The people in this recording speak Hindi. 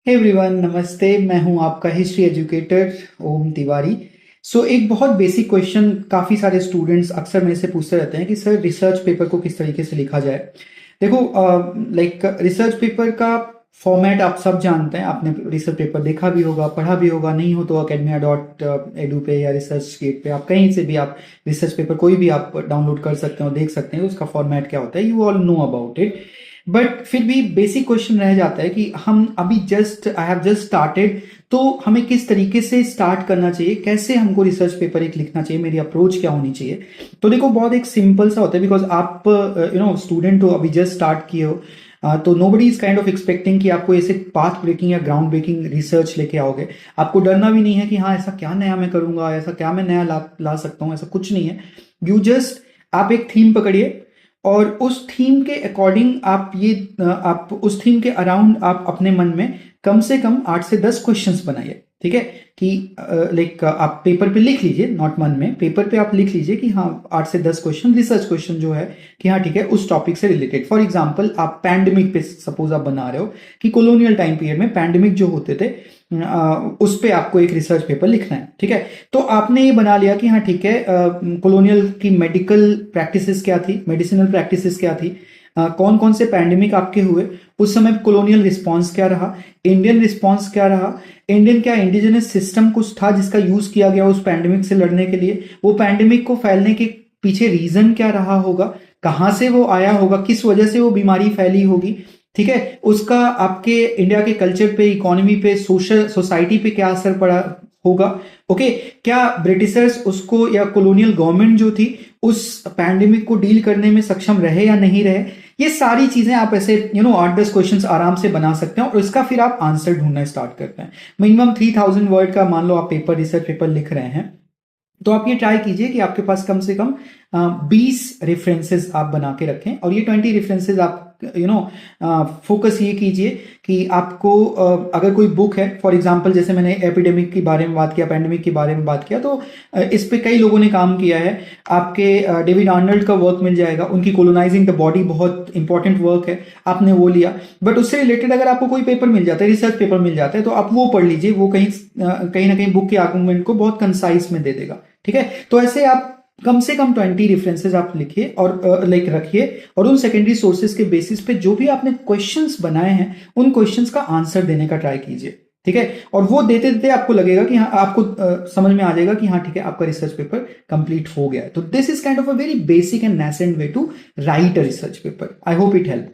हे एवरीवन, नमस्ते। मैं हूं आपका हिस्ट्री एजुकेटर ओम तिवारी। एक बहुत बेसिक क्वेश्चन काफ़ी सारे स्टूडेंट्स अक्सर मेरे से पूछते रहते हैं कि सर रिसर्च पेपर को किस तरीके से लिखा जाए। देखो, रिसर्च पेपर का फॉर्मेट आप सब जानते हैं। आपने रिसर्च पेपर देखा भी होगा, पढ़ा भी होगा। नहीं हो तो academia.edu पे या रिसर्च गेट पे आप कहीं से भी आप रिसर्च पेपर कोई भी आप डाउनलोड कर सकते हो, देख सकते हैं उसका फॉर्मेट क्या होता है। You all know about it. But फिर भी बेसिक क्वेश्चन रह जाता है कि हम अभी आई हैव जस्ट स्टार्टेड, तो हमें किस तरीके से स्टार्ट करना चाहिए, कैसे हमको रिसर्च पेपर एक लिखना चाहिए, मेरी अप्रोच क्या होनी चाहिए। तो देखो, बहुत एक सिंपल सा होता है, बिकॉज आप स्टूडेंट हो, अभी जस्ट स्टार्ट किए हो। तो nobody is kind of expecting कि आपको ऐसे पाथ ब्रेकिंग या ग्राउंड ब्रेकिंग रिसर्च लेके आओगे। आपको डरना भी नहीं है कि हाँ ऐसा क्या नया मैं करूंगा, ऐसा क्या मैं नया ला सकता हूँ, ऐसा कुछ नहीं है। यू जस्ट आप एक थीम पकड़िए और उस थीम के अकॉर्डिंग आप उस थीम के अराउंड आप अपने मन में कम से कम 8 से 10 क्वेश्चंस बनाइए। ठीक है कि आप पेपर पे लिख लीजिए, नॉट मन में, पेपर पे आप लिख लीजिए कि हाँ 8 से 10 क्वेश्चन रिसर्च क्वेश्चन जो है कि हाँ ठीक है उस टॉपिक से रिलेटेड। फॉर एग्जांपल, आप पैंडेमिक पे सपोज आप बना रहे हो कि कॉलोनियल टाइम पीरियड में पैंडेमिक जो होते थे, उस पे आपको एक रिसर्च पेपर लिखना है। ठीक है, तो आपने ये बना लिया कि हाँ ठीक है, कॉलोनियल की मेडिकल प्रैक्टिसेस क्या थी, मेडिसिनल प्रैक्टिसेस क्या थी, कौन कौन से पैंडेमिक आपके हुए, उस समय कॉलोनियल रिस्पांस क्या रहा, इंडियन रिस्पांस क्या रहा, इंडियन क्या इंडिजिनस सिस्टम कुछ था जिसका यूज किया गया उस पैंडेमिक से लड़ने के लिए, वो पैंडेमिक को फैलने के पीछे रीजन क्या रहा होगा, कहां से वो आया होगा, किस वजह से वो बीमारी फैली होगी। ठीक है, उसका आपके इंडिया के कल्चर पे, इकोनॉमी पे, सोशल सोसाइटी पे क्या असर पड़ा होगा। ओके, क्या ब्रिटिशर्स उसको या कॉलोनियल गवर्नमेंट जो थी उस पैंडेमिक को डील करने में सक्षम रहे या नहीं रहे। ये सारी चीजें आप ऐसे 8-10 क्वेश्चंस आराम से बना सकते हैं और इसका फिर आप आंसर ढूंढना स्टार्ट करते हैं। मिनिमम 3000 वर्ड का मान लो आप रिसर्च पेपर लिख रहे हैं, तो आप ये ट्राई कीजिए कि आपके पास कम से कम 20 रेफरेंसेस आप बना के रखें। और ये 20 रेफरेंसेस आप फोकस ये कीजिए कि आपको अगर कोई बुक है, फॉर एग्जांपल जैसे मैंने एपिडेमिक के बारे में बात किया, पैंडेमिक के बारे में बात किया, तो इस पे कई लोगों ने काम किया है। आपके डेविड आर्नल्ड का वर्क मिल जाएगा, उनकी कोलोनाइजिंग द बॉडी बहुत इंपॉर्टेंट वर्क है, आपने वो लिया। बट उससे रिलेटेड अगर आपको कोई पेपर मिल जाता है, रिसर्च पेपर मिल जाता है, तो आप वो पढ़ लीजिए। वो कहीं कहीं ना कहीं बुक के आर्गुमेंट को बहुत कंसाइज में दे देगा। ठीक है, तो ऐसे आप कम से कम 20 रेफरेंसेस आप लिखिए और रखिए, और उन सेकेंडरी सोर्सेज के बेसिस पे जो भी आपने क्वेश्चंस बनाए हैं उन क्वेश्चंस का आंसर देने का ट्राई कीजिए। ठीक है, और वो देते देते आपको लगेगा कि हाँ, आपको समझ में आ जाएगा कि हाँ ठीक है, आपका रिसर्च पेपर कंप्लीट हो गया है। तो this is kind of a very basic and nascent way to write a research paper. I hope it help.